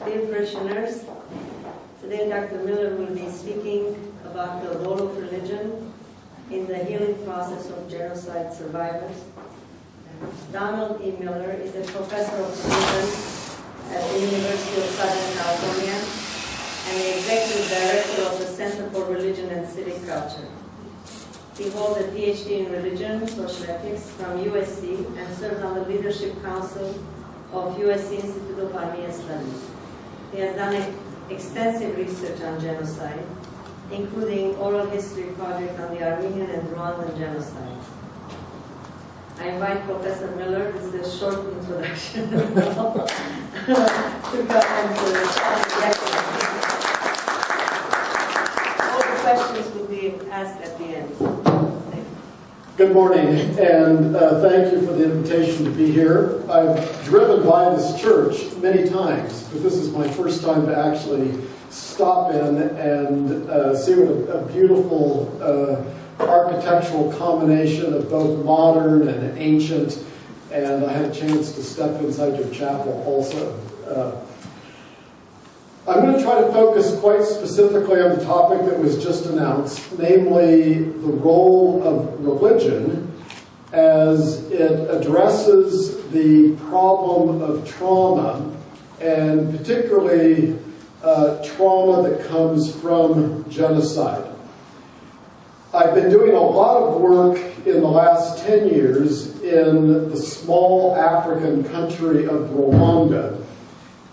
Dear parishioners, today Dr. Miller will be speaking about the role of religion in the healing process of genocide survivors. Donald E. Miller is a professor of religion at the University of Southern California and the executive director of the Center for Religion and Civic Culture. He holds a PhD in religion, social ethics from USC and served on the leadership council of USC Institute of Armenian Studies. He has done extensive research on genocide, including oral history project on the Armenian and Rwandan genocide. I invite Professor Miller, this is a short introduction, to come and all the questions will be asked at the end. Good morning, and thank you for the invitation to be here. I've driven by this church many times, but this is my first time to actually stop in and see what a beautiful architectural combination of both modern and ancient, and I had a chance to step inside your chapel also. I'm going to try to focus quite specifically on the topic that was just announced, namely the role of religion as it addresses the problem of trauma, and particularly trauma that comes from genocide. I've been doing a lot of work in the last 10 years in the small African country of Rwanda,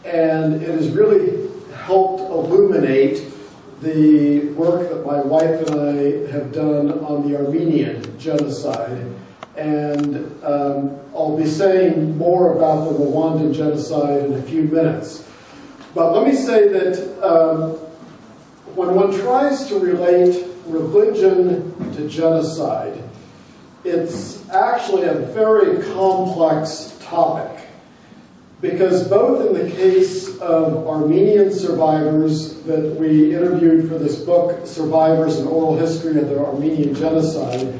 and it has really helped illuminate the work that my wife and I have done on the Armenian genocide. And I'll be saying more about the Rwandan genocide in a few minutes. But let me say that when one tries to relate religion to genocide, it's actually a very complex topic. Because both in the case of Armenian survivors that we interviewed for this book, Survivors: An Oral History of the Armenian Genocide,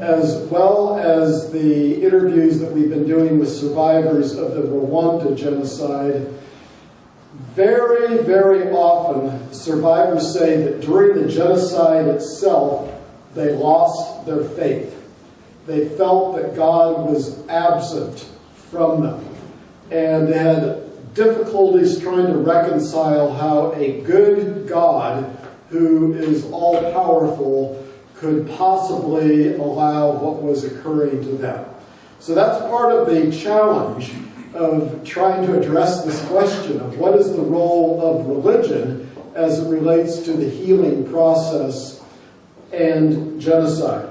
as well as the interviews that we've been doing with survivors of the Rwanda genocide, very, very often survivors say that during the genocide itself, they lost their faith. They felt that God was absent from them, and they had difficulties trying to reconcile how a good God who is all-powerful could possibly allow what was occurring to them. So that's part of the challenge of trying to address this question of what is the role of religion as it relates to the healing process and genocide.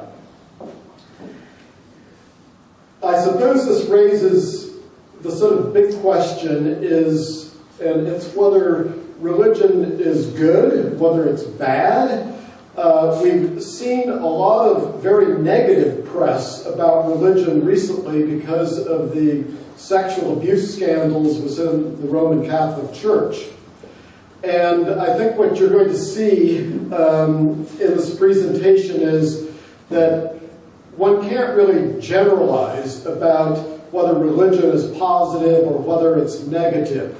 I suppose this raises the sort of big question is, and it's whether religion is good, whether it's bad. We've seen a lot of very negative press about religion recently because of the sexual abuse scandals within the Roman Catholic Church. And I think what you're going to see in this presentation is that one can't really generalize about whether religion is positive or whether it's negative.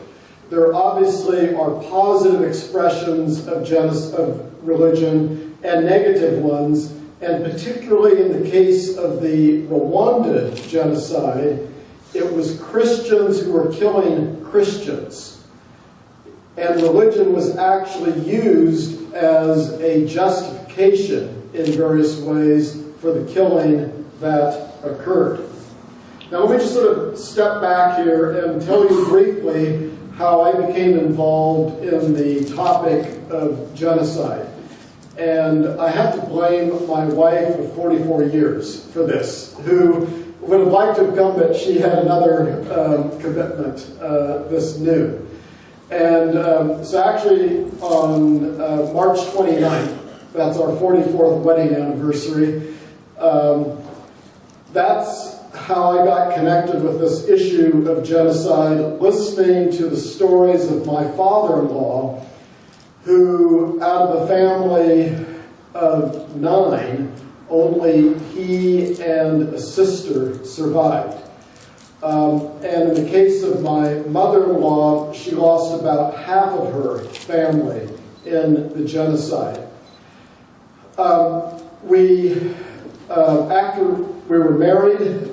There obviously are positive expressions of religion and negative ones, and particularly in the case of the Rwanda genocide, it was Christians who were killing Christians. And religion was actually used as a justification in various ways for the killing that occurred. Now let me just sort of step back here and tell you briefly how I became involved in the topic of genocide. And I have to blame my wife of 44 years for this, who would have liked to have come, but she had another commitment this noon. And so actually on March 29th, that's our 44th wedding anniversary, that's how I got connected with this issue of genocide, listening to the stories of my father-in-law, who out of a family of 9, only he and a sister survived. And in the case of my mother-in-law, she lost about half of her family in the genocide. After we were married,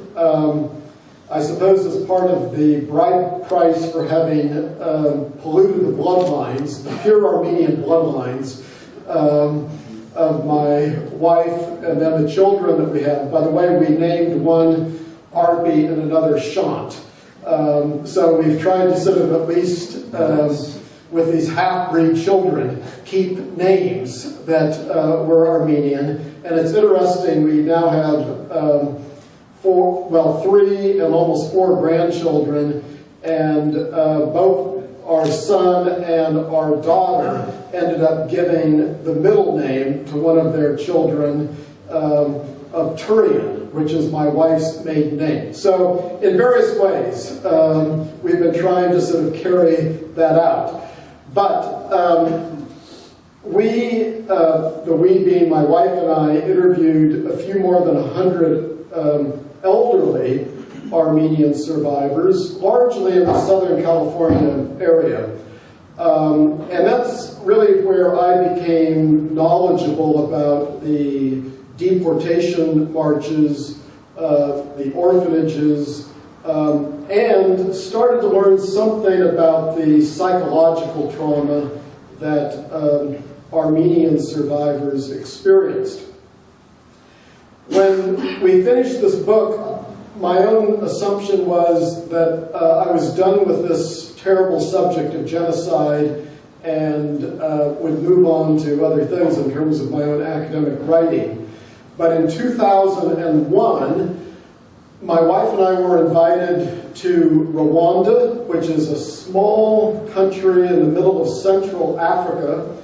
I suppose as part of the bride price for having polluted the bloodlines, the pure Armenian bloodlines of my wife and then the children that we have. By the way, we named one Arby and another Shant. So we've tried to sort of at least, with these half-breed children, keep names that were Armenian. And it's interesting, we now have three and almost 4 grandchildren, and both our son and our daughter ended up giving the middle name to one of their children of Turian, which is my wife's maiden name. So in various ways, we've been trying to sort of carry that out. But we being my wife and I, interviewed a few more than 100 elderly Armenian survivors, largely in the Southern California area. And that's really where I became knowledgeable about the deportation marches, the orphanages, and started to learn something about the psychological trauma that Armenian survivors experienced. When we finished this book, my own assumption was that I was done with this terrible subject of genocide and would move on to other things in terms of my own academic writing. But in 2001, my wife and I were invited to Rwanda, which is a small country in the middle of Central Africa,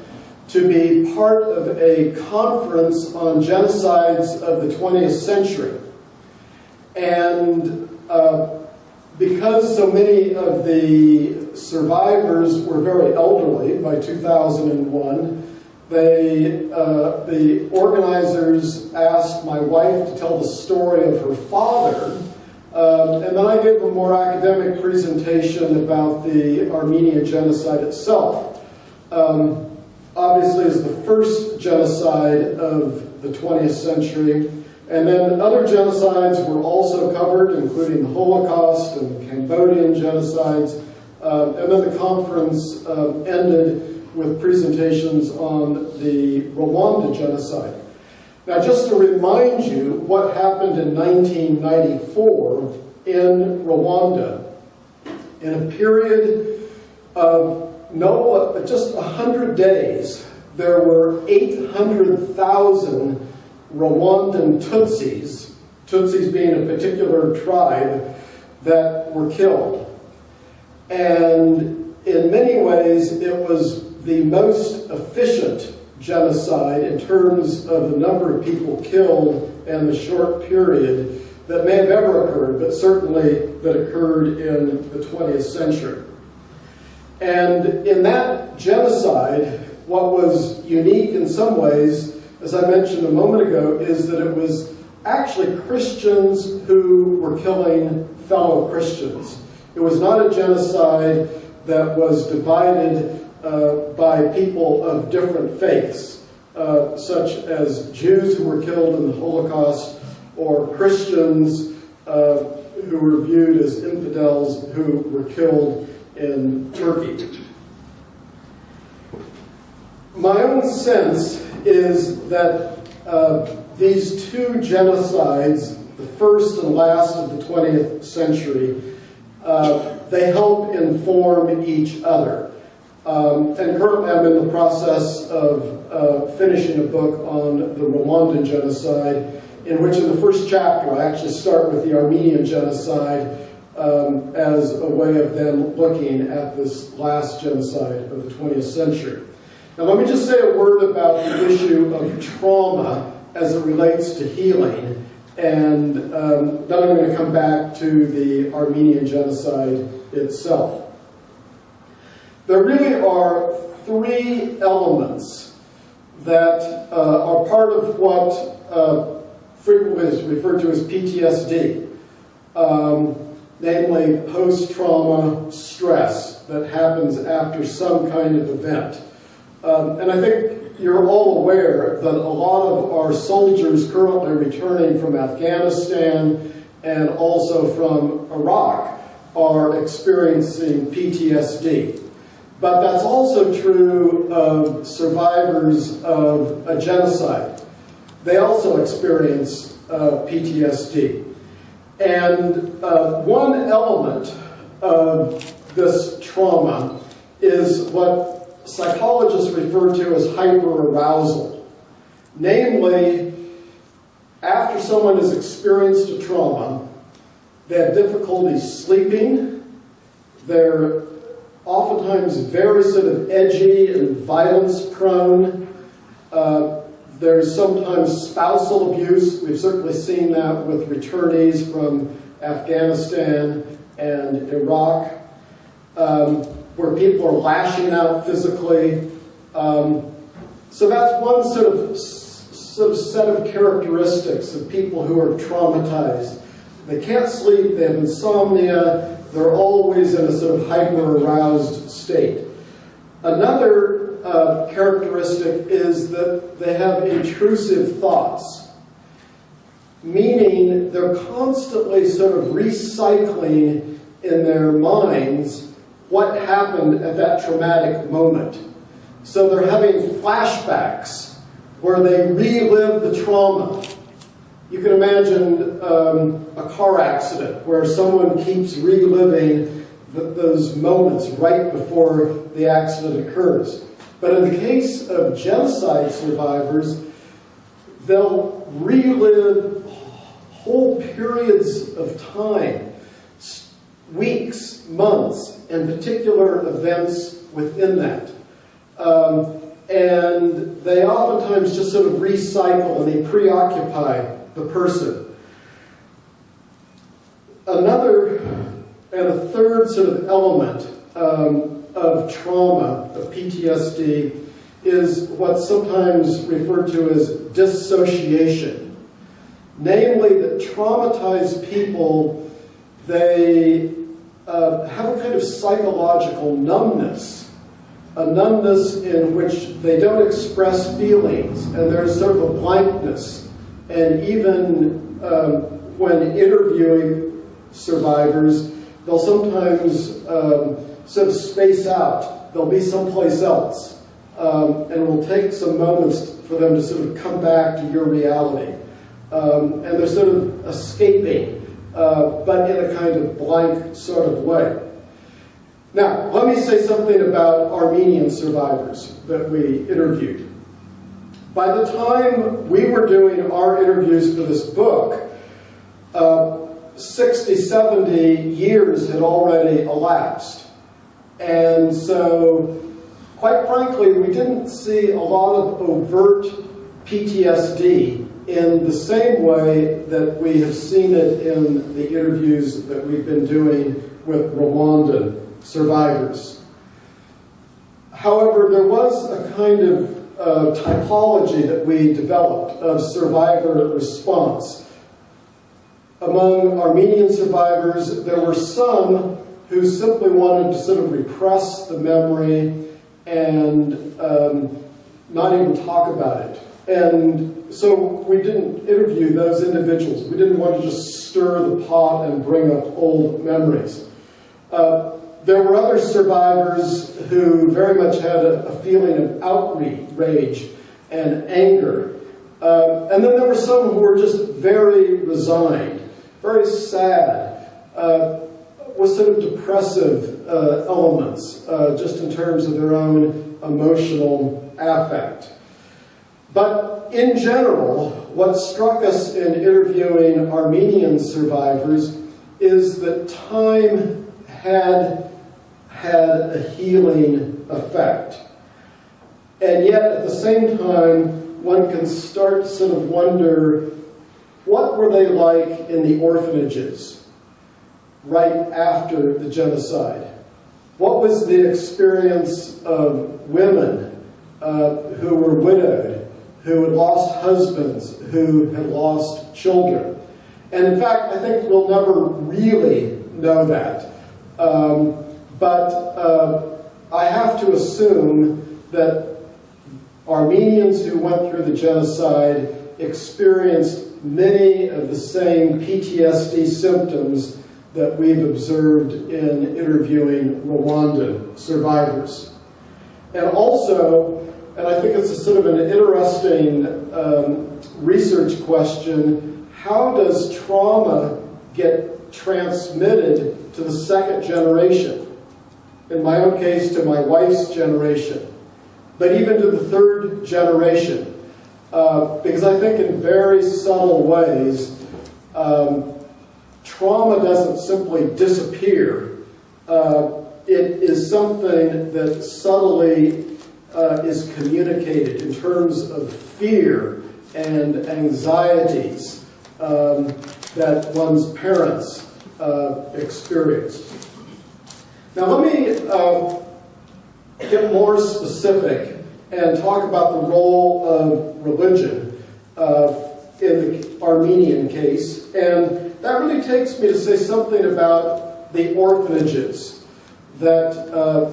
to be part of a conference on genocides of the 20th century. And because so many of the survivors were very elderly by 2001, the organizers asked my wife to tell the story of her father, and then I gave a more academic presentation about the Armenian genocide itself. Obviously, it's the first genocide of the 20th century, and then other genocides were also covered, including the Holocaust and Cambodian genocides, and then the conference ended with presentations on the Rwanda genocide. Now, just to remind you what happened in 1994 in Rwanda, in a period of just 100 days, there were 800,000 Rwandan Tutsis, Tutsis being a particular tribe, that were killed. And in many ways, it was the most efficient genocide in terms of the number of people killed and the short period that may have ever occurred, but certainly that occurred in the 20th century. And in that genocide, what was unique in some ways, as I mentioned a moment ago, is that it was actually Christians who were killing fellow Christians. It was not a genocide that was divided by people of different faiths, such as Jews who were killed in the Holocaust, or Christians who were viewed as infidels who were killed in Turkey. My own sense is that these two genocides, the first and last of the 20th century, they help inform each other. And currently I'm in the process of finishing a book on the Rwandan genocide, in which in the first chapter I actually start with the Armenian genocide as a way of then looking at this last genocide of the 20th century. Now let me just say a word about the issue of trauma as it relates to healing, and then I'm going to come back to the Armenian genocide itself. There really are 3 elements that are part of what frequently is referred to as PTSD. namely post-trauma stress that happens after some kind of event. And I think you're all aware that a lot of our soldiers currently returning from Afghanistan and also from Iraq are experiencing PTSD. But that's also true of survivors of a genocide. They also experience PTSD. And one element of this trauma is what psychologists refer to as hyperarousal. Namely, after someone has experienced a trauma, they have difficulty sleeping, they're oftentimes very sort of edgy and violence-prone. There's sometimes spousal abuse. We've certainly seen that with returnees from Afghanistan and Iraq, where people are lashing out physically. So that's one sort of set of characteristics of people who are traumatized. They can't sleep, they have insomnia, they're always in a sort of hyper-aroused state. Another characteristic is that they have intrusive thoughts, meaning they're constantly sort of recycling in their minds what happened at that traumatic moment. So they're having flashbacks where they relive the trauma. You can imagine a car accident where someone keeps reliving those moments right before the accident occurs. But in the case of genocide survivors, they'll relive whole periods of time, weeks, months, and particular events within that. And they oftentimes just sort of recycle and they preoccupy the person. Another and a third sort of element of trauma, of PTSD, is what's sometimes referred to as dissociation. Namely, that traumatized people, they have a kind of psychological numbness, a numbness in which they don't express feelings, and there's sort of a blankness. And even when interviewing survivors, they'll sometimes sort of space out. They'll be someplace else. And it will take some moments for them to sort of come back to your reality. And they're sort of escaping, but in a kind of blank sort of way. Now, let me say something about Armenian survivors that we interviewed. By the time we were doing our interviews for this book, 60, 70 years had already elapsed. And so, quite frankly, we didn't see a lot of overt PTSD in the same way that we have seen it in the interviews that we've been doing with Rwandan survivors. However, there was a kind of typology that we developed of survivor response. Among Armenian survivors, there were some who simply wanted to sort of repress the memory and not even talk about it. And so we didn't interview those individuals. We didn't want to just stir the pot and bring up old memories. There were other survivors who very much had a feeling of outrage and anger. And then there were some who were just very resigned, very sad, with sort of depressive elements, just in terms of their own emotional affect. But in general, what struck us in interviewing Armenian survivors is that time had a healing effect. And yet, at the same time, one can start to sort of wonder, what were they like in the orphanages right after the genocide? What was the experience of women who were widowed, who had lost husbands, who had lost children? And in fact, I think we'll never really know that. But I have to assume that Armenians who went through the genocide experienced many of the same PTSD symptoms that we've observed in interviewing Rwandan survivors. And also, and I think it's a sort of an interesting research question, how does trauma get transmitted to the second generation? In my own case, to my wife's generation, but even to the third generation. Because I think in very subtle ways, trauma doesn't simply disappear. It is something that subtly is communicated in terms of fear and anxieties that one's parents experienced. Now let me get more specific and talk about the role of religion in the Armenian case. And that really takes me to say something about the orphanages that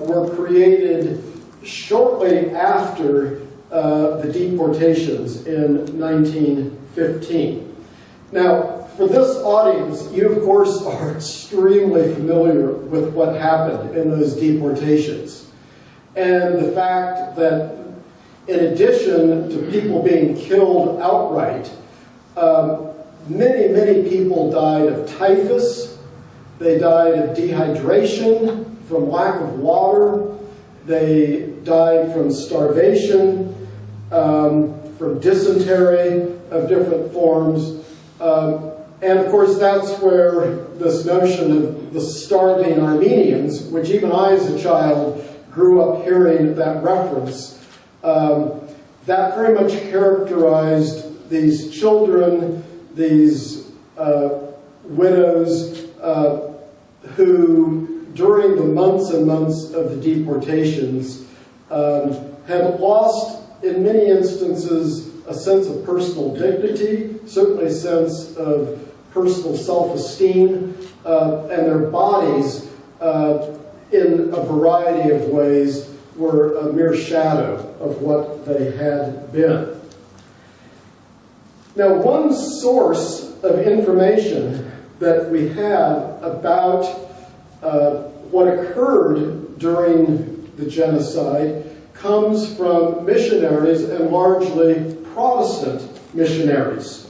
were created shortly after the deportations in 1915. Now, for this audience, you of course are extremely familiar with what happened in those deportations. And the fact that in addition to people being killed outright, many people died of typhus, they died of dehydration from lack of water, they died from starvation, from dysentery of different forms. And of course, that's where this notion of the starving Armenians, which even I as a child grew up hearing that reference, that very much characterized these children, these widows, who during the months and months of the deportations had lost, in many instances, a sense of personal dignity, certainly a sense of personal self-esteem, and their bodies, in a variety of ways, were a mere shadow of what they had been. Now, one source of information that we have about what occurred during the genocide comes from missionaries, and largely Protestant missionaries.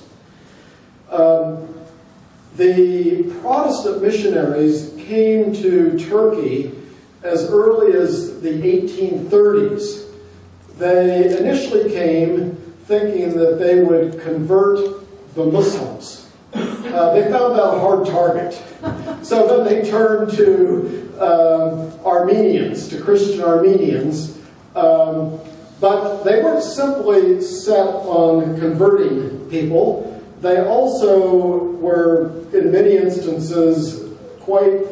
The Protestant missionaries came to Turkey as early as the 1830s. They initially came thinking that they would convert the Muslims. They found that a hard target. So then they turned to Armenians, to Christian Armenians. But they weren't simply set on converting people. They also were, in many instances, quite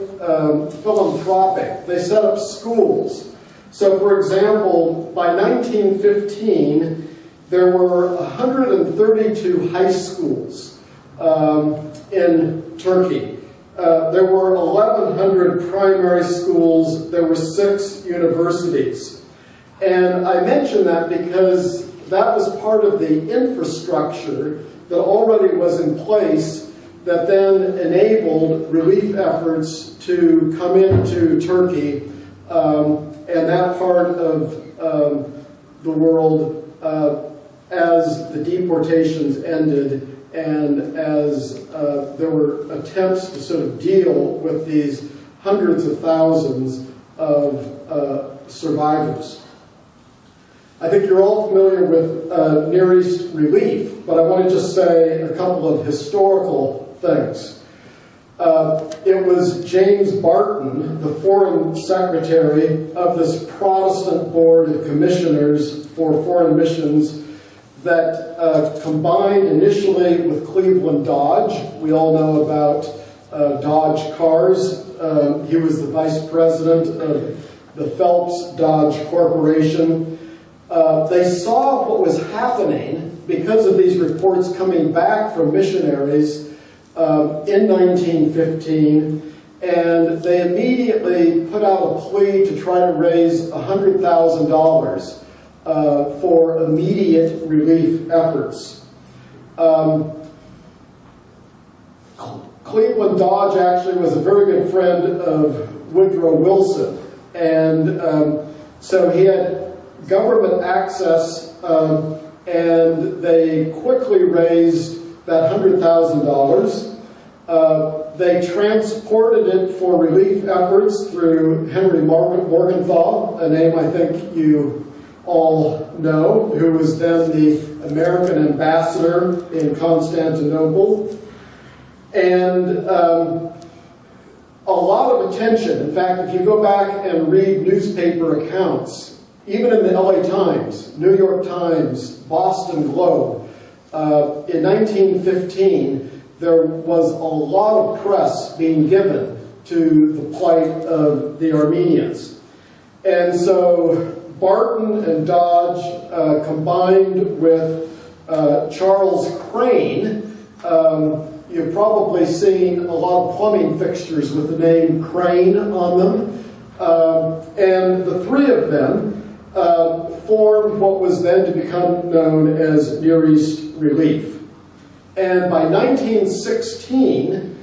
philanthropic. They set up schools. So, for example, by 1915, there were 132 high schools in Turkey. There were 1,100 primary schools. There were 6 universities. And I mention that because that was part of the infrastructure that already was in place that then enabled relief efforts to come into Turkey and that part of the world as the deportations ended and as there were attempts to sort of deal with these hundreds of thousands of survivors. I think you're all familiar with Near East relief, but I want to just say a couple of historical things. It was James Barton, the Foreign Secretary of this Protestant Board of Commissioners for Foreign Missions, that combined initially with Cleveland Dodge. We all know about Dodge cars. He was the vice president of the Phelps Dodge Corporation. They saw what was happening because of these reports coming back from missionaries in 1915, and they immediately put out a plea to try to raise $100,000 for immediate relief efforts. Cleveland Dodge actually was a very good friend of Woodrow Wilson, and so he had government access, and they quickly raised that $100,000. They transported it for relief efforts through Henry Morgenthau, a name I think you all know, who was then the American ambassador in Constantinople. And a lot of attention. In fact, if you go back and read newspaper accounts, even in the LA Times, New York Times, Boston Globe, in 1915, there was a lot of press being given to the plight of the Armenians. And so Barton and Dodge, combined with Charles Crane, you've probably seen a lot of plumbing fixtures with the name Crane on them. And the three of them formed what was then to become known as Near East Relief. And by 1916,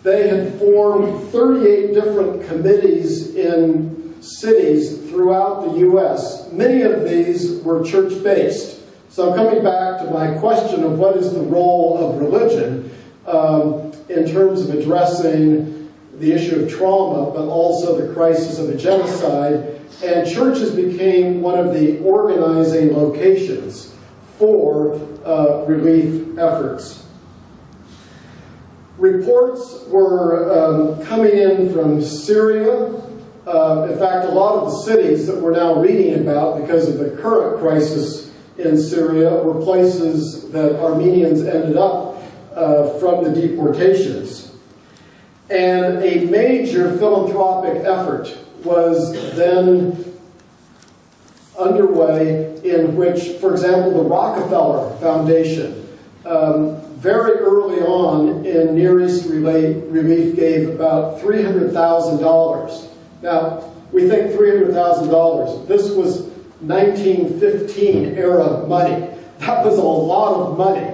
they had formed 38 different committees in cities throughout the U.S. Many of these were church-based. So I'm coming back to my question of what is the role of religion in terms of addressing the issue of trauma, but also the crisis of a genocide. And churches became one of the organizing locations for relief efforts. Reports were coming in from Syria. In fact, a lot of the cities that we're now reading about because of the current crisis in Syria were places that Armenians ended up from the deportations. And a major philanthropic effort was then underway in which, for example, the Rockefeller Foundation very early on in Near East Relief gave about $300,000. Now, we think $300,000. This was 1915 era money. That was a lot of money.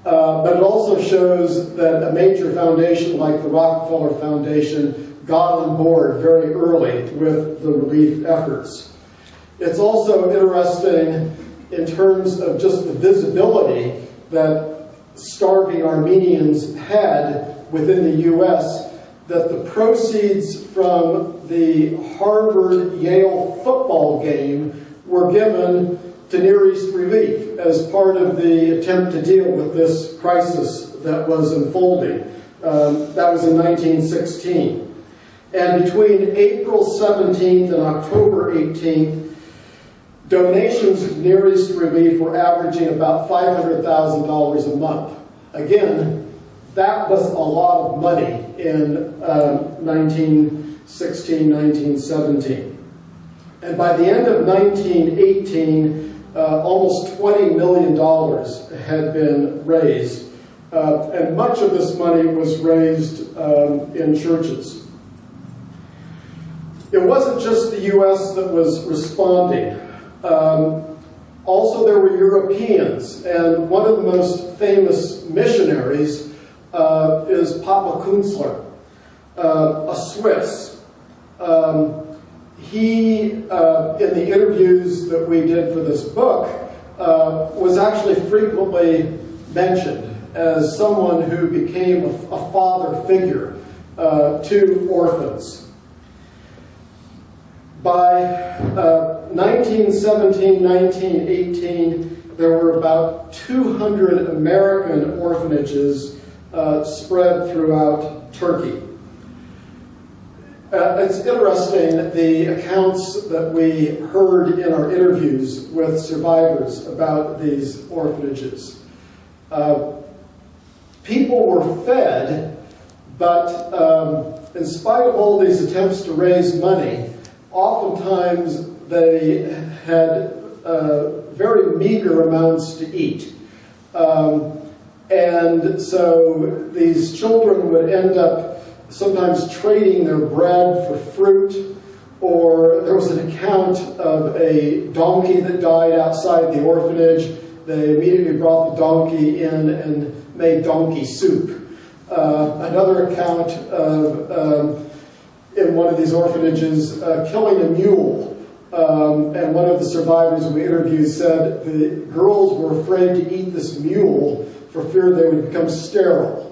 But it also shows that a major foundation like the Rockefeller Foundation got on board very early with the relief efforts. It's also interesting in terms of just the visibility that starving Armenians had within the U.S., that the proceeds from the Harvard-Yale football game were given to Near East Relief as part of the attempt to deal with this crisis that was unfolding. That was in 1916. And between April 17th and October 18th, donations to Near East Relief were averaging about $500,000 a month. Again, that was a lot of money in 1916, 1917. And by the end of 1918, almost $20 million had been raised. And much of this money was raised in churches. It wasn't just the U.S. that was responding. Also, there were Europeans, and one of the most famous missionaries is Papa Kunzler, a Swiss. He, in the interviews that we did for this book, was actually frequently mentioned as someone who became a father figure to orphans. By 1917, 1918, there were about 200 American orphanages spread throughout Turkey. It's interesting, the accounts that we heard in our interviews with survivors about these orphanages. People were fed, but in spite of all these attempts to raise money, oftentimes they had very meager amounts to eat. And so these children would end up sometimes trading their bread for fruit, or there was an account of a donkey that died outside the orphanage. They immediately brought the donkey in and made donkey soup. Another account of, in one of these orphanages, killing a mule. And one of the survivors we interviewed said the girls were afraid to eat this mule for fear they would become sterile.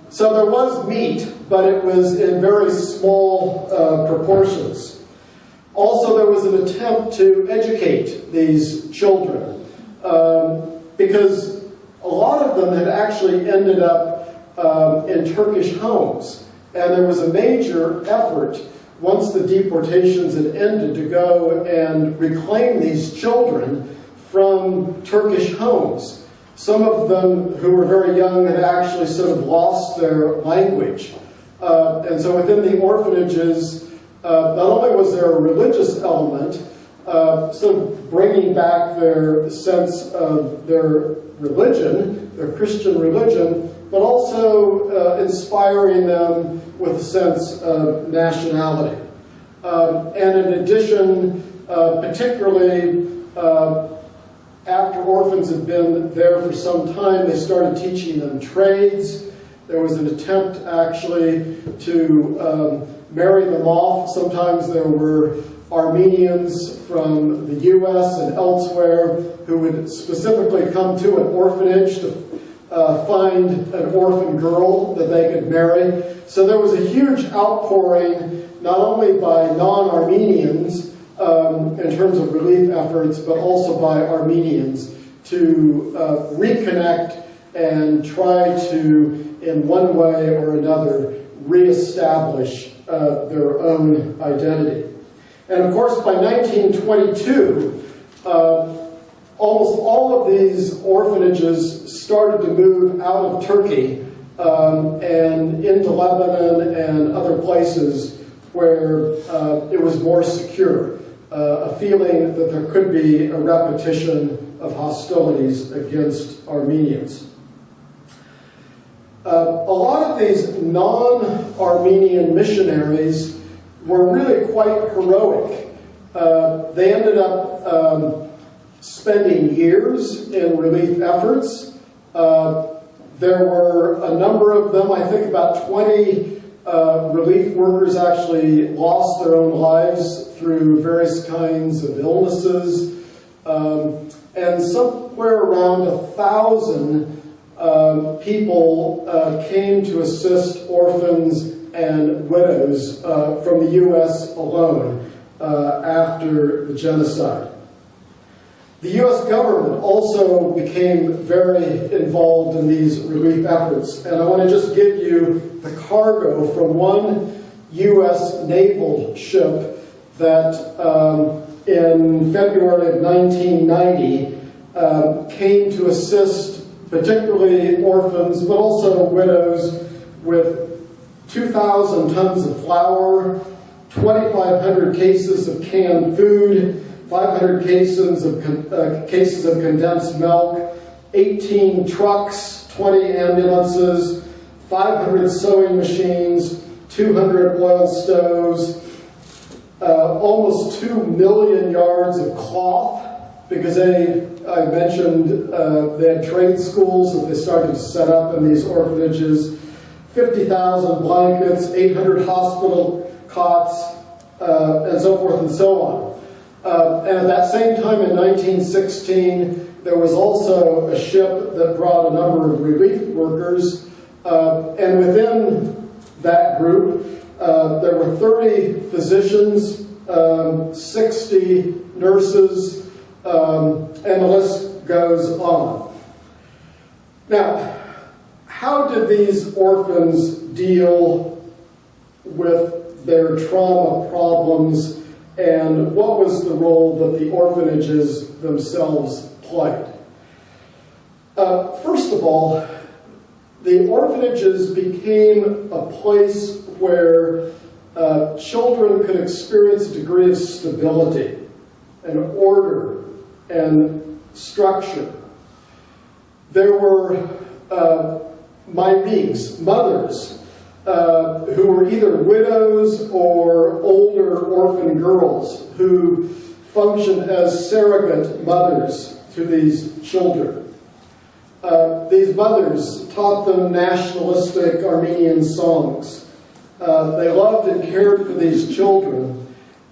So there was meat, but it was in very small proportions. Also, there was an attempt to educate these children because a lot of them had actually ended up in Turkish homes. And there was a major effort, once the deportations had ended, to go and reclaim these children from Turkish homes. Some of them who were very young had actually sort of lost their language. And so within the orphanages, not only was there a religious element, sort of bringing back their sense of their religion, their Christian religion, but also inspiring them with a sense of nationality. And in addition, particularly after orphans had been there for some time, they started teaching them trades. There was an attempt actually to marry them off. Sometimes there were Armenians from the US and elsewhere who would specifically come to an orphanage to find an orphan girl that they could marry. So there was a huge outpouring, not only by non-Armenians in terms of relief efforts, but also by Armenians to reconnect and try to, in one way or another, reestablish their own identity. And of course, by 1922, almost all of these orphanages started to move out of Turkey and into Lebanon and other places where it was more secure, a feeling that there could be a repetition of hostilities against Armenians. A lot of these non-Armenian missionaries were really quite heroic. They ended up spending years in relief efforts. There were a number of them, I think about 20 relief workers actually lost their own lives through various kinds of illnesses. And somewhere around 1,000 people came to assist orphans and widows from the U.S. alone after the genocide. The U.S. government also became very involved in these relief efforts, and I want to just give you the cargo from one U.S. naval ship that in February of 1990 came to assist particularly orphans, but also widows, with 2,000 tons of flour, 2,500 cases of canned food, 500 cases of condensed milk, 18 trucks, 20 ambulances, 500 sewing machines, 200 oil stoves, almost 2 million yards of cloth, because I mentioned they had trade schools that they started to set up in these orphanages, 50,000 blankets, 800 hospital cots, and so forth and so on. And at that same time in 1916, there was also a ship that brought a number of relief workers, and within that group, there were 30 physicians, 60 nurses, and the list goes on. Now, how did these orphans deal with their trauma problems, and what was the role that the orphanages themselves played? First of all, the orphanages became a place where children could experience a degree of stability and order and structure. There were mothers who were either widows or older orphan girls who functioned as surrogate mothers to these children. These mothers taught them nationalistic Armenian songs. They loved and cared for these children.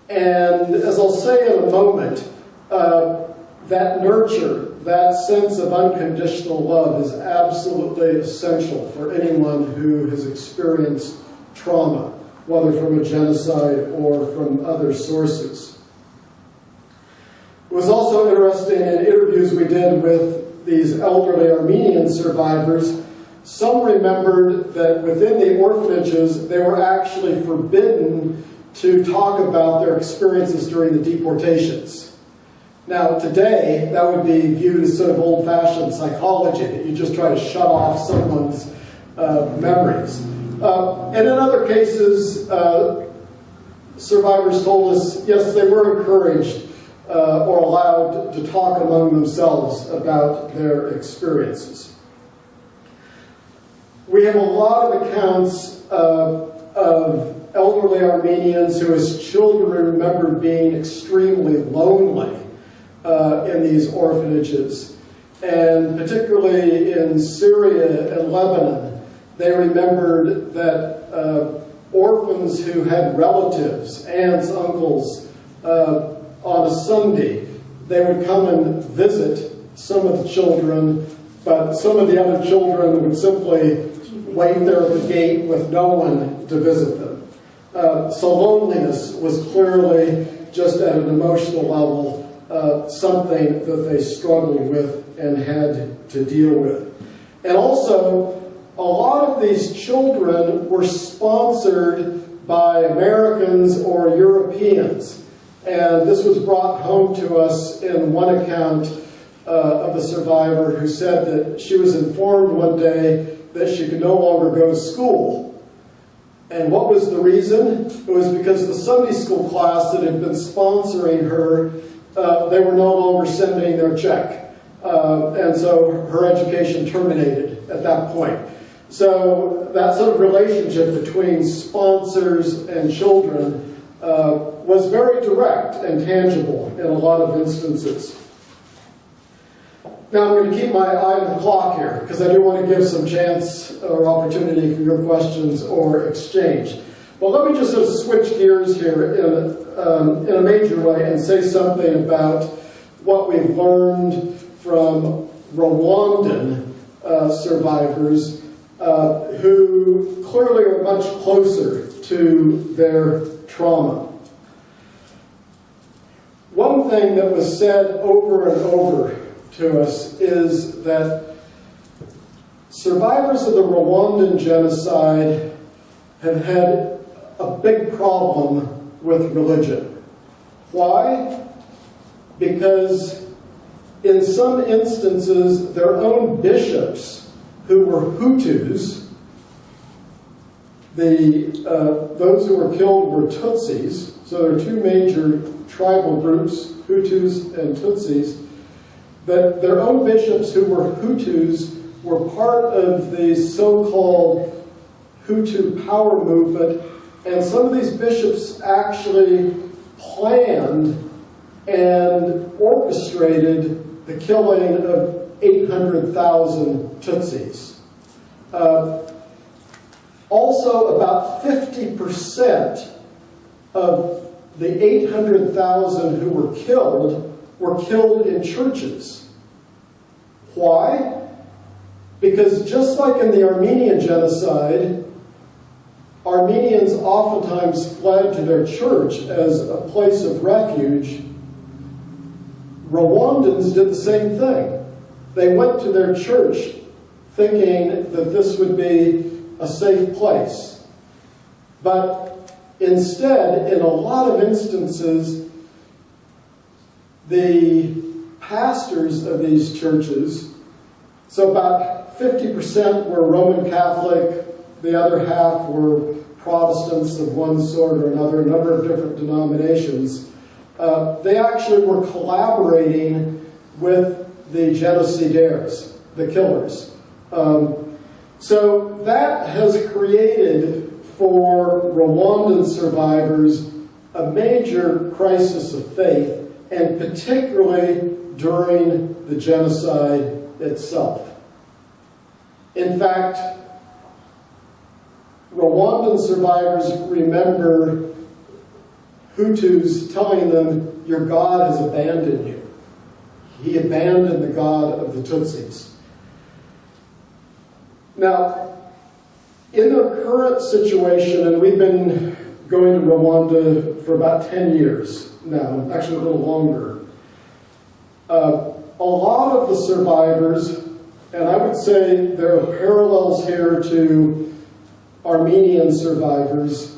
And as I'll say in a moment, that nurture, that sense of unconditional love is absolutely essential for anyone who has experienced trauma, whether from a genocide or from other sources. It was also interesting in interviews we did with these elderly Armenian survivors, some remembered that within the orphanages they were actually forbidden to talk about their experiences during the deportations. Now today that would be viewed as sort of old-fashioned psychology, that you just try to shut off someone's memories. And in other cases, survivors told us, yes, they were encouraged or allowed to talk among themselves about their experiences. We have a lot of accounts of elderly Armenians who as children remembered being extremely lonely in these orphanages. And particularly in Syria and Lebanon, they remembered that orphans who had relatives, aunts, uncles, on a Sunday, they would come and visit some of the children, but some of the other children would simply wait there at the gate with no one to visit them. So loneliness was clearly, just at an emotional level, something that they struggled with and had to deal with. And also, a lot of these children were sponsored by Americans or Europeans. And this was brought home to us in one account of a survivor who said that she was informed one day that she could no longer go to school. And what was the reason? It was because the Sunday school class that had been sponsoring her, they were no longer sending their check. And so her education terminated at that point. So that sort of relationship between sponsors and children was very direct and tangible in a lot of instances. Now I'm going to keep my eye on the clock here because I do want to give some chance or opportunity for your questions or exchange. Well, let me just sort of switch gears here in a major way and say something about what we've learned from Rwandan survivors who clearly are much closer to their trauma. One thing that was said over and over to us is that survivors of the Rwandan genocide have had a big problem with religion. Why? Because in some instances, their own bishops, who were Hutus, those who were killed were Tutsis, so there are two major tribal groups, Hutus and Tutsis, that their own bishops who were Hutus were part of the so-called Hutu power movement, and some of these bishops actually planned and orchestrated the killing of 800,000 Tutsis. Also, about 50% of the 800,000 who were killed in churches. Why? Because just like in the Armenian genocide, Armenians oftentimes fled to their church as a place of refuge. Rwandans did the same thing. They went to their church thinking that this would be a safe place. But instead, in a lot of instances, the pastors of these churches, so about 50% were Roman Catholic, the other half were Protestants of one sort or another, a number of different denominations. They actually were collaborating with the genocidaires, the killers. So that has created for Rwandan survivors a major crisis of faith, and particularly during the genocide itself. In fact, Rwandan survivors remember Hutus telling them, "Your God has abandoned you." He abandoned the God of the Tutsis. Now, in the current situation, and we've been going to Rwanda for about 10 years now, actually a little longer, a lot of the survivors, and I would say there are parallels here to Armenian survivors,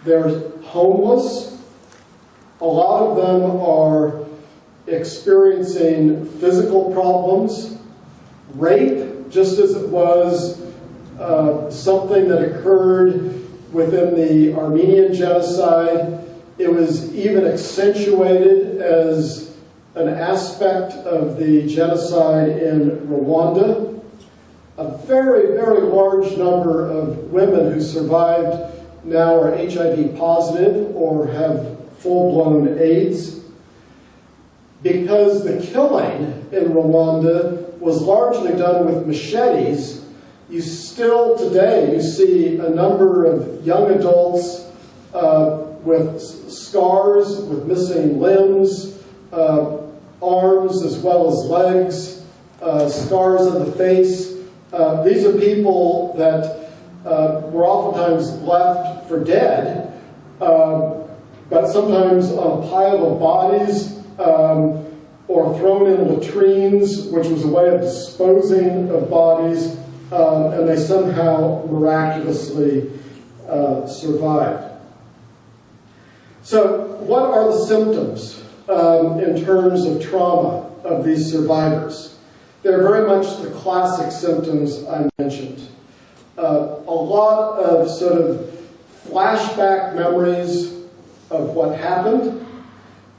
they're homeless. A lot of them are experiencing physical problems, rape, just as it was something that occurred within the Armenian genocide. It was even accentuated as an aspect of the genocide in Rwanda. A very, very large number of women who survived now are HIV positive or have full-blown AIDS. Because the killing in Rwanda was largely done with machetes, you still today, you see a number of young adults with scars, with missing limbs, arms as well as legs, scars on the face. These are people that were oftentimes left for dead, but sometimes on a pile of bodies, or thrown in latrines, which was a way of disposing of bodies, and they somehow miraculously survived. So what are the symptoms in terms of trauma of these survivors? They're very much the classic symptoms I mentioned. A lot of sort of flashback memories of what happened,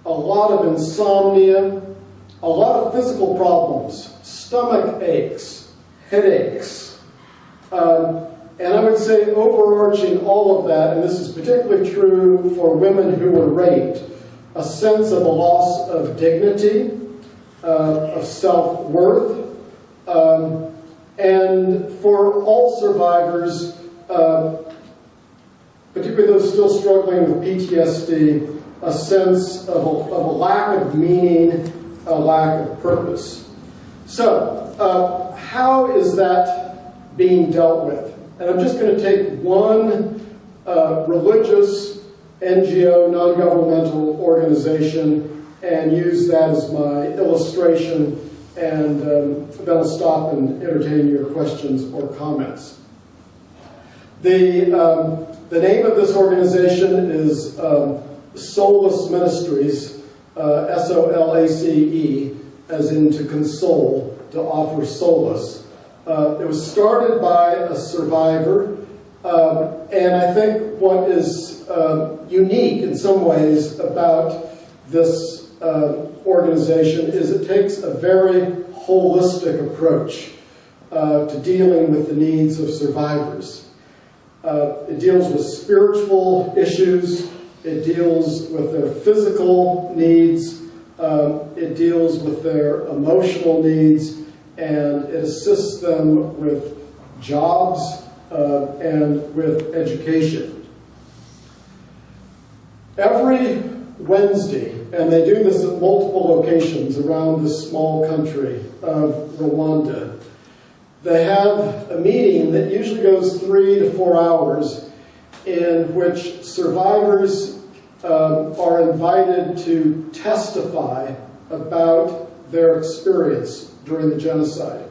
a lot of insomnia, a lot of physical problems, stomach aches, headaches. And I would say overarching all of that, and this is particularly true for women who were raped, a sense of a loss of dignity, of self-worth, and for all survivors, particularly those still struggling with PTSD, a sense of a lack of meaning, a lack of purpose. So, how is that being dealt with? And I'm just going to take one religious NGO, non-governmental organization, and use that as my illustration, and then I'll stop and entertain your questions or comments. The name of this organization is Solace Ministries, S-O-L-A-C-E, as in to console, to offer solace. It was started by a survivor, and I think what is unique in some ways about this organization is it takes a very holistic approach to dealing with the needs of survivors. It deals with spiritual issues, it deals with their physical needs, it deals with their emotional needs, and it assists them with jobs and with education. Every Wednesday, and they do this at multiple locations around this small country of Rwanda, they have a meeting that usually goes 3 to 4 hours in which survivors are invited to testify about their experience during the genocide.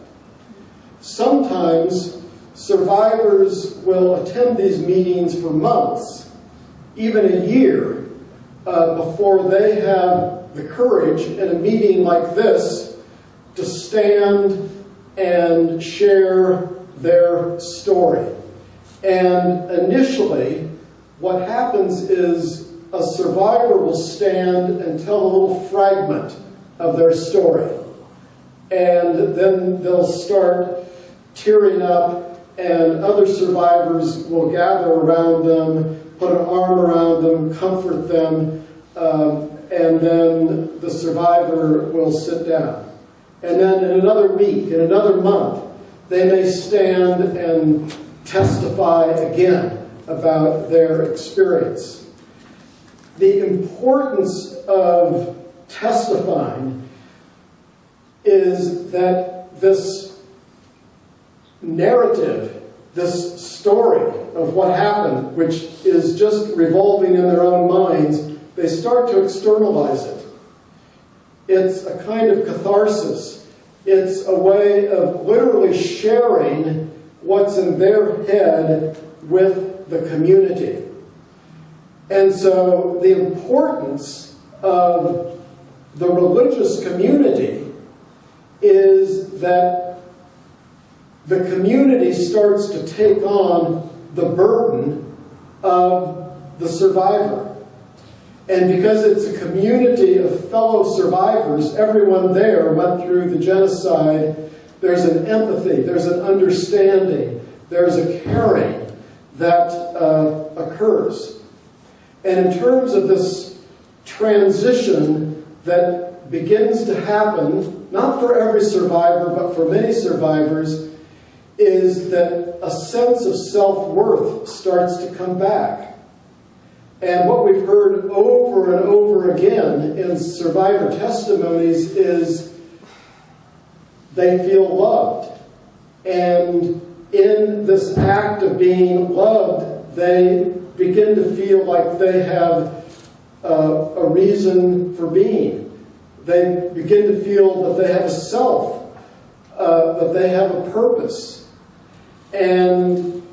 Sometimes survivors will attend these meetings for months, even a year, before they have the courage in a meeting like this to stand and share their story. And initially, what happens is a survivor will stand and tell a little fragment of their story. And then they'll start tearing up and other survivors will gather around them, put an arm around them, comfort them, and then the survivor will sit down. And then in another week, in another month, they may stand and testify again about their experience. The importance of testifying is that this narrative, this story of what happened, which is just revolving in their own minds, they start to externalize it. It's a kind of catharsis. It's a way of literally sharing what's in their head with the community. And so the importance of the religious community is that the community starts to take on the burden of the survivor. And because it's a community of fellow survivors, everyone there went through the genocide, there's an empathy, there's an understanding, there's a caring that occurs. And in terms of this transition that begins to happen, not for every survivor, but for many survivors, is that a sense of self-worth starts to come back. And what we've heard over and over again in survivor testimonies is they feel loved. And in this act of being loved, they begin to feel like they have a reason for being. They begin to feel that they have a self, that they have a purpose. And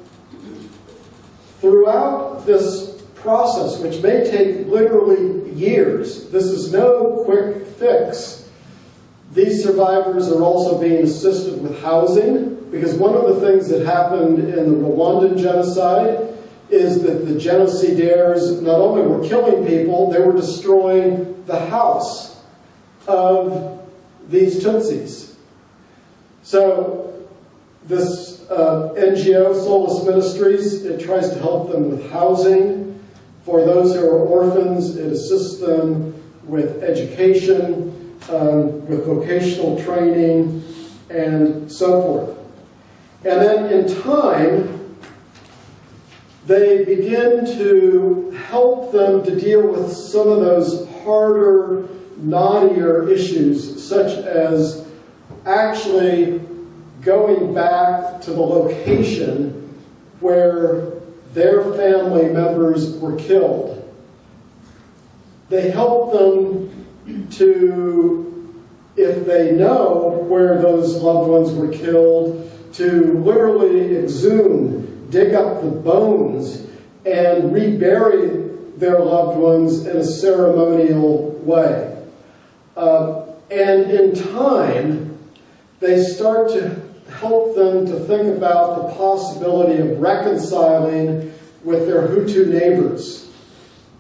throughout this process, which may take literally years, this is no quick fix. These survivors are also being assisted with housing, because one of the things that happened in the Rwandan genocide is that the genocidaires not only were killing people, they were destroying the house of these Tutsis. So this NGO, Soulless Ministries, it tries to help them with housing. For those who are orphans, it assists them with education, with vocational training, and so forth. And then in time, they begin to help them to deal with some of those harder, knottier issues, such as actually going back to the location where their family members were killed. They help them to, if they know where those loved ones were killed, to literally exhume, dig up the bones, and rebury their loved ones in a ceremonial way. And in time, they start to help them to think about the possibility of reconciling with their Hutu neighbors,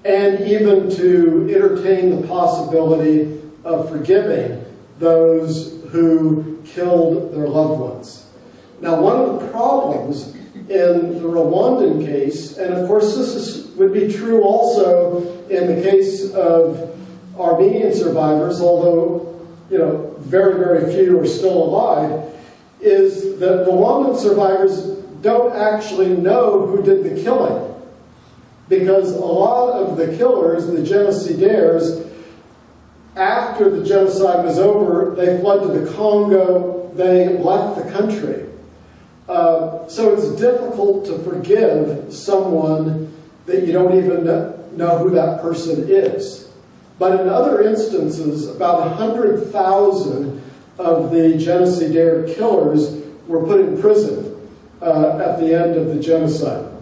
and even to entertain the possibility of forgiving those who killed their loved ones. Now, one of the problems in the Rwandan case, and of course this would be true also in the case of Armenian survivors, although very, very few are still alive, is that Rwandan survivors don't actually know who did the killing. Because a lot of the killers, the genocidaires, after the genocide was over, they fled to the Congo, they left the country. So it's difficult to forgive someone that you don't even know who that person is. But in other instances, about 100,000 of the genocidaire killers were put in prison at the end of the genocide.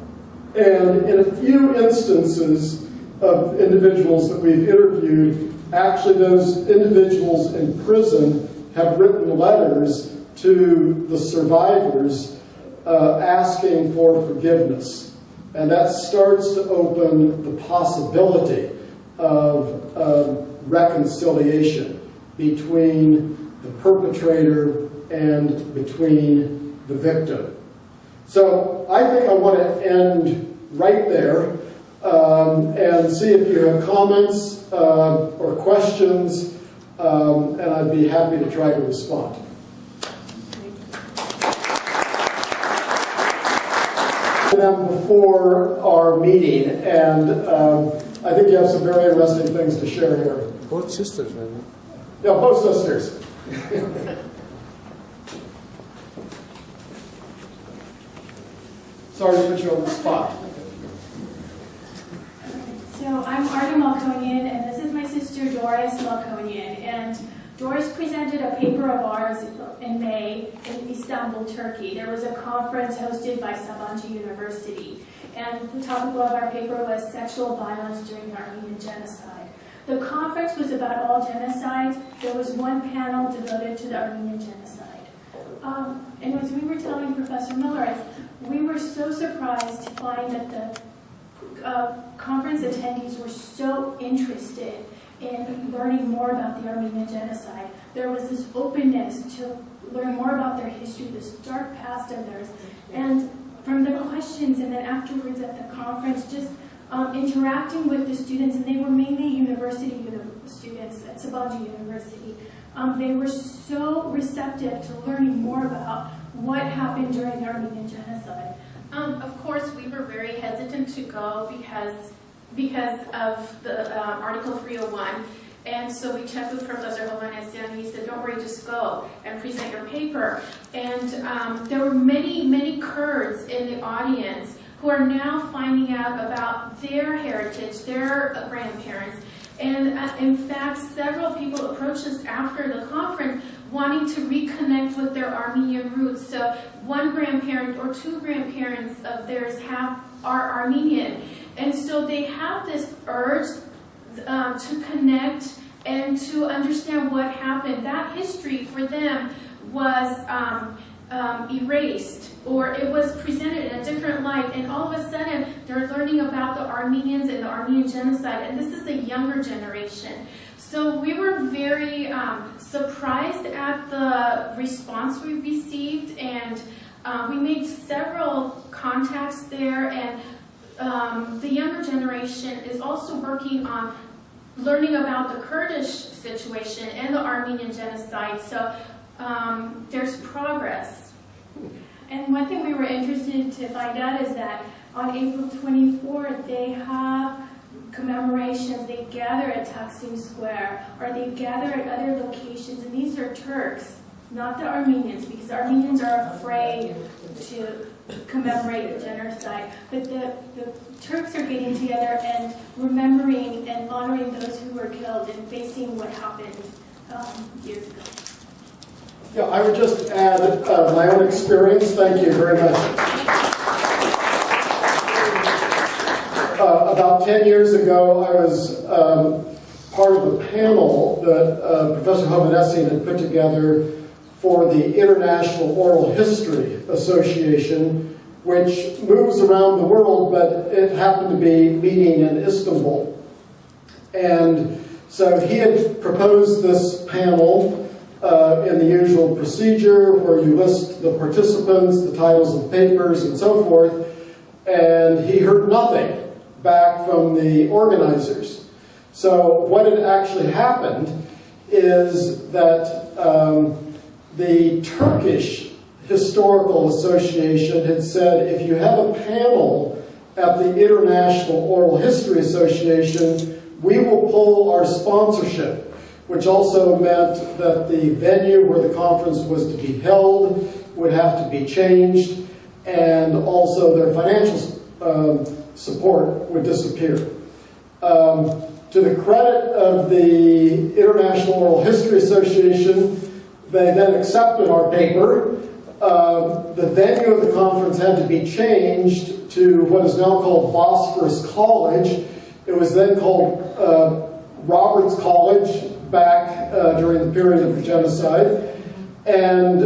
And in a few instances of individuals that we've interviewed, actually those individuals in prison have written letters to the survivors asking for forgiveness. And that starts to open the possibility of reconciliation between the perpetrator and between the victim. So I think I want to end right there and see if you have comments or questions, and I'd be happy to try to respond. Them before our meeting, and I think you have some very interesting things to share here. Both sisters, maybe. Yeah, both sisters. Sorry to put you on the spot. So I'm Artie Malkonian, and this is my sister Doris Malkonian. And Doris presented a paper of ours in May in Istanbul, Turkey. There was a conference hosted by Sabancı University, and the topic of our paper was sexual violence during the Armenian genocide. The conference was about all genocides. There was one panel devoted to the Armenian genocide. And as we were telling Professor Miller, we were so surprised to find that the conference attendees were so interested in learning more about the Armenian genocide. There was this openness to learn more about their history, this dark past of theirs. And from the questions and then afterwards at the conference, just interacting with the students, and they were mainly university students at Sabancı University. They were so receptive to learning more about what happened during the Armenian genocide. Of course, we were very hesitant to go because of the Article 301. And so we checked with Professor Hovanesian, and he said, don't worry, just go and present your paper. And there were many, many Kurds in the audience who are now finding out about their heritage, their grandparents. And in fact, several people approached us after the conference wanting to reconnect with their Armenian roots. So one grandparent or two grandparents of theirs are Armenian. And so they have this urge to connect and to understand what happened. That history for them was erased, or it was presented in a different light, and all of a sudden they're learning about the Armenians and the Armenian genocide, and this is the younger generation. So we were very surprised at the response we received, and we made several contacts there, and the younger generation is also working on learning about the Kurdish situation and the Armenian genocide. So there's progress. And one thing we were interested to find out is that on April 24th, they have commemorations. They gather at Taksim Square, or they gather at other locations, and these are Turks, not the Armenians, because the Armenians are afraid to commemorate the genocide. But the Turks are getting together and remembering and honoring those who were killed and facing what happened years ago. Yeah, I would just add my own experience. Thank you very much. About 10 years ago, I was part of a panel that Professor Hovanesian had put together for the International Oral History Association, which moves around the world, but it happened to be meeting in Istanbul. And so he had proposed this panel in the usual procedure where you list the participants, the titles of papers, and so forth, and he heard nothing back from the organizers. So what had actually happened is that the Turkish Historical Association had said, if you have a panel at the International Oral History Association, we will pull our sponsorship, which also meant that the venue where the conference was to be held would have to be changed, and also their financial support would disappear. To the credit of the International Oral History Association, they then accepted our paper. The venue of the conference had to be changed to what is now called Bosphorus College. It was then called Roberts College back during the period of the genocide. And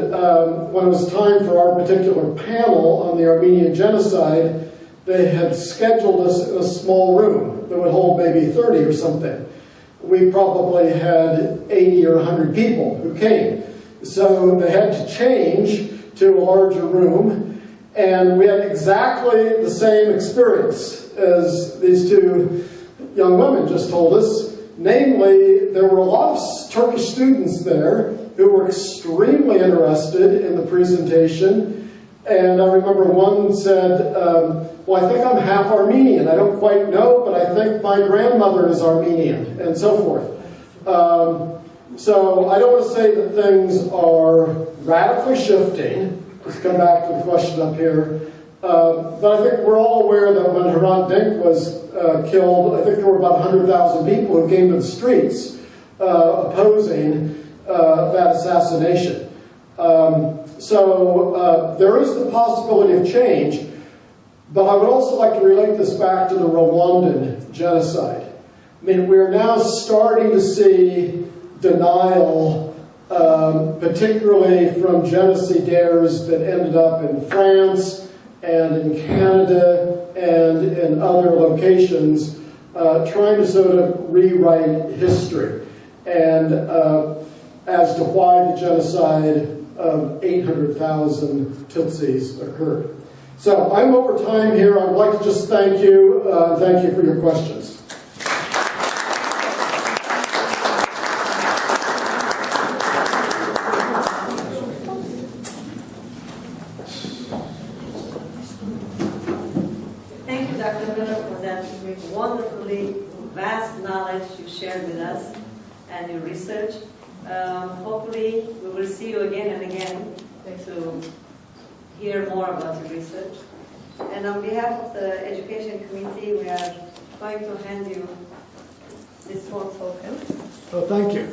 when it was time for our particular panel on the Armenian genocide, they had scheduled us in a small room that would hold maybe 30 or something. We probably had 80 or 100 people who came. So they had to change to a larger room, And we had exactly the same experience as these two young women just told us. Namely, there were a lot of Turkish students there who were extremely interested in the presentation. And I remember one said, well, I think I'm half Armenian. I don't quite know, but I think my grandmother is Armenian, and so forth. So I don't want to say that things are radically shifting. Let's come back to the question up here. But I think we're all aware that when Hrant Dink was killed, I think there were about 100,000 people who came to the streets opposing that assassination. So there is the possibility of change, but I would also like to relate this back to the Rwandan genocide. I mean, we're now starting to see denial, particularly from genocidaires that ended up in France and in Canada and in other locations, trying to sort of rewrite history and as to why the genocide of 800,000 Tutsis occurred. So I'm over time here. I would like to just thank you for your questions. Thank you, Dr. Miller, for that wonderfully vast knowledge you shared with us and your research. Hopefully, we will see you again and again to hear more about your research. And on behalf of the Education Committee, we are going to hand you this small token. Oh, thank you.